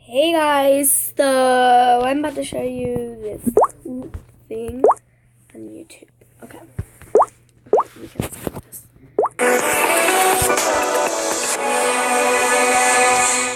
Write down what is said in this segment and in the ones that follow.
Hey guys, so I'm about to show you this thing on YouTube. Okay. We can start this.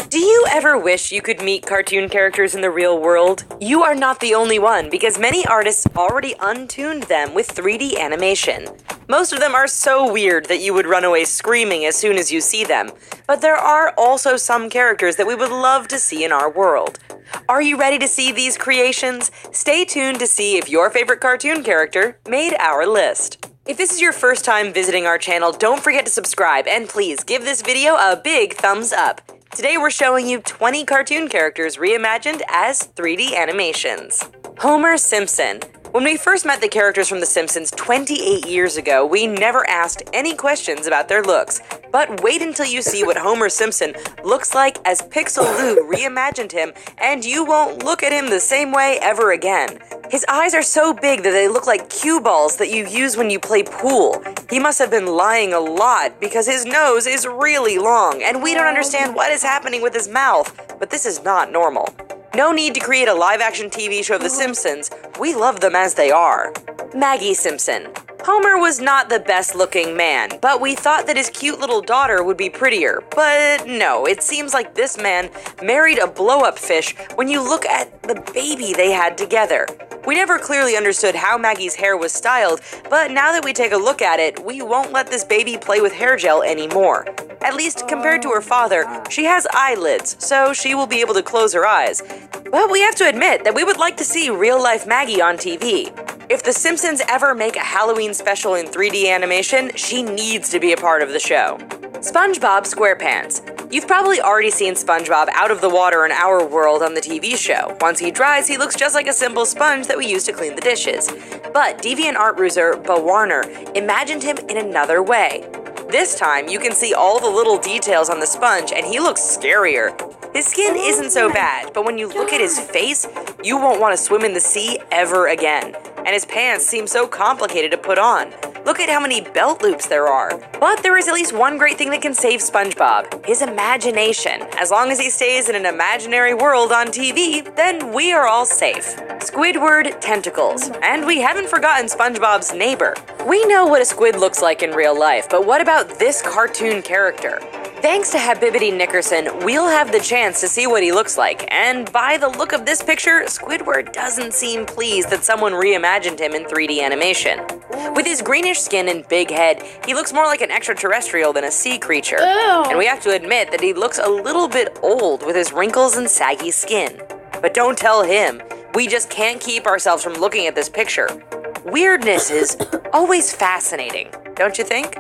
Do you ever wish you could meet cartoon characters in the real world? You are not the only one, because many artists already untuned them with 3D animation. Most of them are so weird that you would run away screaming as soon as you see them, but there are also some characters that we would love to see in our world. Are you ready to see these creations? Stay tuned to see if your favorite cartoon character made our list. If this is your first time visiting our channel, don't forget to subscribe and please give this video a big thumbs up. Today we're showing you 20 cartoon characters reimagined as 3D animations. Homer Simpson. When we first met the characters from The Simpsons 28 years ago, we never asked any questions about their looks. But wait until you see what Homer Simpson looks like as Pixel Lou reimagined him, and you won't look at him the same way ever again. His eyes are so big that they look like cue balls that you use when you play pool. He must have been lying a lot because his nose is really long, and we don't understand what is happening with his mouth, but this is not normal. No need to create a live-action TV show of The Simpsons. We love them as they are. Maggie Simpson. Homer was not the best-looking man, but we thought that his cute little daughter would be prettier. But no, it seems like this man married a blow-up fish when you look at the baby they had together. We never clearly understood how Maggie's hair was styled, but now that we take a look at it, we won't let this baby play with hair gel anymore. At least compared to her father, she has eyelids, so she will be able to close her eyes. But we have to admit that we would like to see real-life Maggie on TV. If The Simpsons ever make a Halloween special in 3D animation, she needs to be a part of the show. SpongeBob SquarePants. You've probably already seen SpongeBob out of the water in our world on the TV show. Once he dries, he looks just like a simple sponge that we use to clean the dishes. But DeviantArt user Bo Warner imagined him in another way. This time, you can see all the little details on the sponge, and he looks scarier. His skin isn't so bad, but when you look at his face, you won't want to swim in the sea ever again. And his pants seem so complicated to put on. Look at how many belt loops there are. But there is at least one great thing that can save SpongeBob: his imagination. As long as he stays in an imaginary world on TV, then we are all safe. Squidward Tentacles. And we haven't forgotten SpongeBob's neighbor. We know what a squid looks like in real life, but what about this cartoon character? Thanks to Habibity Nickerson, we'll have the chance to see what he looks like, and by the look of this picture, Squidward doesn't seem pleased that someone reimagined him in 3D animation. With his greenish skin and big head, he looks more like an extraterrestrial than a sea creature. And we have to admit that he looks a little bit old with his wrinkles and saggy skin. But don't tell him, we just can't keep ourselves from looking at this picture. Weirdness is always fascinating, don't you think?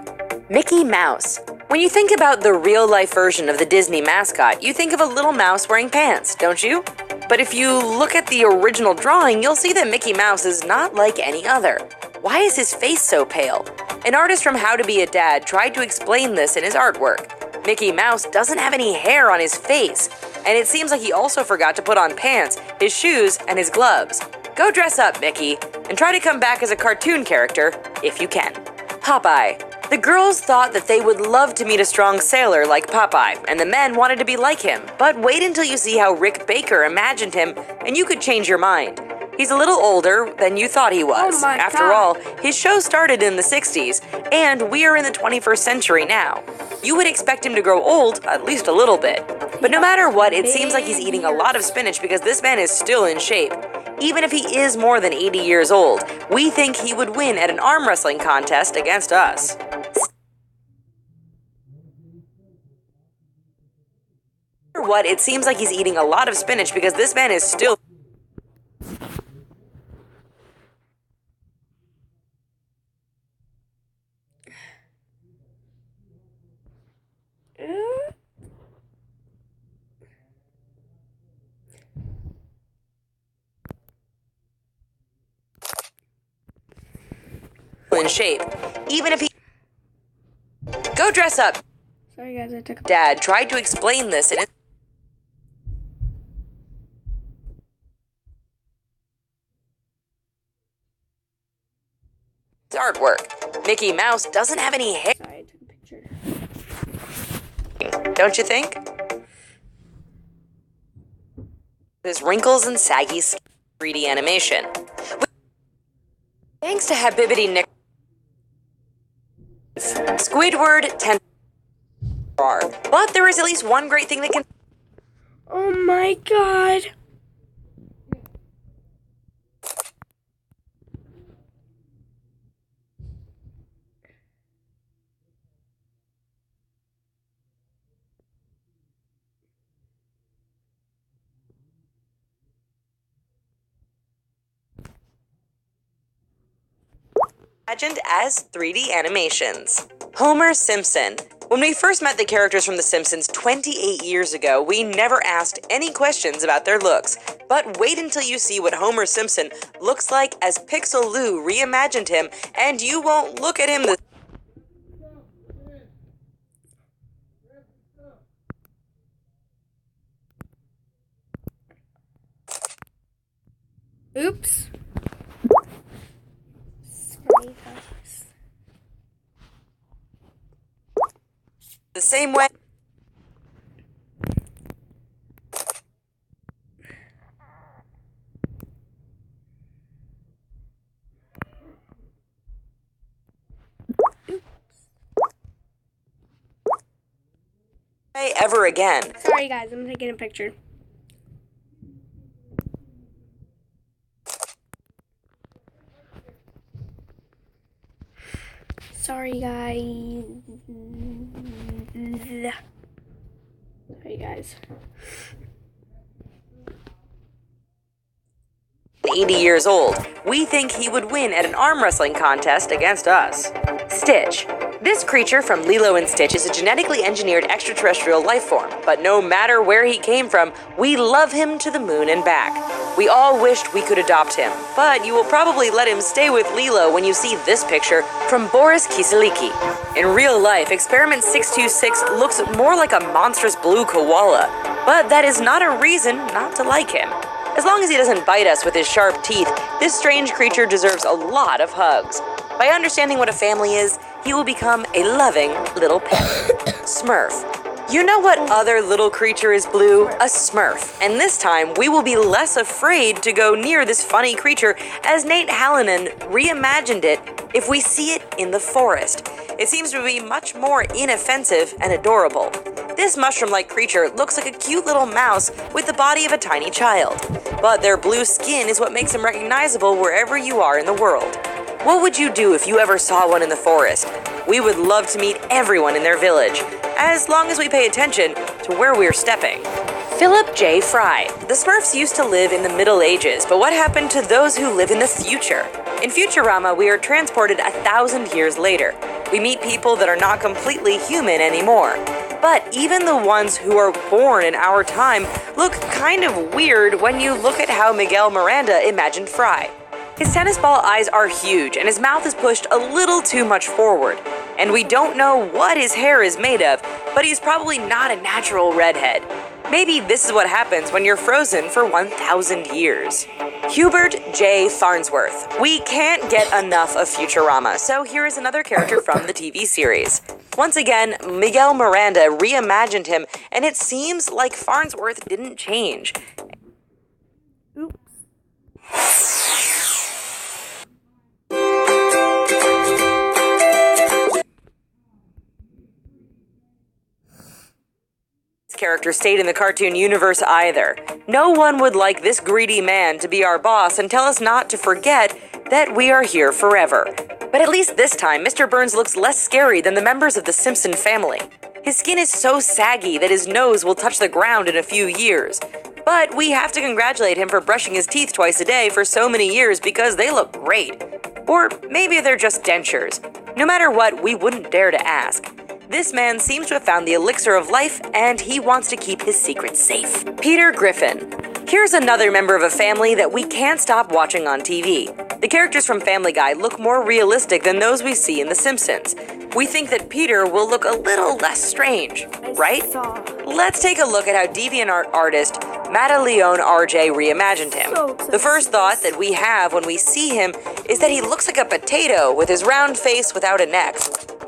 Mickey Mouse. When you think about the real-life version of the Disney mascot, you think of a little mouse wearing pants, don't you? But if you look at the original drawing, you'll see that Mickey Mouse is not like any other. Why is his face so pale? An artist from How to Be a Dad tried to explain this in his artwork. Mickey Mouse doesn't have any hair on his face, and it seems like he also forgot to put on pants, his shoes, and his gloves. Go dress up, Mickey, and try to come back as a cartoon character, if you can. Popeye. The girls thought that they would love to meet a strong sailor like Popeye, and the men wanted to be like him. But wait until you see how Rick Baker imagined him, and you could change your mind. He's a little older than you thought he was. After all, his show started in the 60s, and we are in the 21st century now. You would expect him to grow old, at least a little bit. But no matter what, it seems like he's eating a lot of spinach because this man is still in shape. Even if he is more than 80 years old, we think he would win at an arm wrestling contest against us. What, it seems like he's eating a lot of spinach because this man is still in shape. Even if he go dress up. Sorry guys, I took a Dad tried to explain this in his artwork. Mickey Mouse doesn't have any hair. Sorry, I took a picture. Don't you think? his wrinkles and saggy skin 3D animation. Thanks to Habibity Nick, Squidward tends to but there is at least one great thing that can. Oh my god. Imagined as 3D animations. Homer Simpson. When we first met the characters from The Simpsons 28 years ago, we never asked any questions about their looks. But wait until you see what Homer Simpson looks like as Pixel Lou reimagined him, and you won't look at him the Oops. Sorry, guys. same way. Ever again. Sorry, guys. I'm taking a picture. Sorry, guys. Sorry, guys. 80 years old. We think he would win at an arm wrestling contest against us. Stitch. This creature from Lilo and Stitch is a genetically engineered extraterrestrial life form, but no matter where he came from, we love him to the moon and back. We all wished we could adopt him, but you will probably let him stay with Lilo when you see this picture from Boris Kiseliki. In real life, Experiment 626 looks more like a monstrous blue koala, but that is not a reason not to like him. As long as he doesn't bite us with his sharp teeth, this strange creature deserves a lot of hugs. By understanding what a family is, he will become a loving little pet. Smurf. You know what other little creature is blue? A Smurf. And this time, we will be less afraid to go near this funny creature as Nate Hallinan reimagined it if we see it in the forest. It seems to be much more inoffensive and adorable. This mushroom-like creature looks like a cute little mouse with the body of a tiny child. But their blue skin is what makes them recognizable wherever you are in the world. What would you do if you ever saw one in the forest? We would love to meet everyone in their village, as long as we pay attention to where we're stepping. Philip J. Fry. The Smurfs used to live in the Middle Ages, but what happened to those who live in the future? In Futurama, we are transported 1,000 years later. We meet people that are not completely human anymore. But even the ones who are born in our time look kind of weird when you look at how Miguel Miranda imagined Fry. His tennis ball eyes are huge, and his mouth is pushed a little too much forward. And we don't know what his hair is made of, but he's probably not a natural redhead. Maybe this is what happens when you're frozen for 1,000 years. Hubert J. Farnsworth. We can't get enough of Futurama, so here is another character from the TV series. Once again, Miguel Miranda reimagined him, and it seems like Farnsworth didn't change. Character stayed in the cartoon universe either. No one would like this greedy man to be our boss and tell us not to forget that we are here forever. But at least this time, Mr. Burns looks less scary than the members of the Simpson family. His skin is so saggy that his nose will touch the ground in a few years. But we have to congratulate him for brushing his teeth twice a day for so many years because they look great. Or maybe they're just dentures. No matter what, we wouldn't dare to ask. This man seems to have found the elixir of life, and he wants to keep his secrets safe. Peter Griffin. Here's another member of a family that we can't stop watching on TV. The characters from Family Guy look more realistic than those we see in The Simpsons. We think that Peter will look a little less strange, right? Let's take a look at how DeviantArt artist Madaleone RJ reimagined him. The first thought that we have when we see him is that he looks like a potato with his round face without a neck.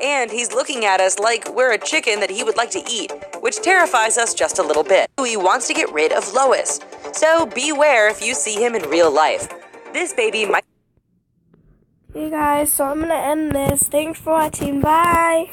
And he's looking at us like we're a chicken that he would like to eat. which terrifies us just a little bit. He wants to get rid of Lois, so beware if you see him in real life. This baby might... Hey guys, so I'm gonna end this. Thanks for watching. Bye!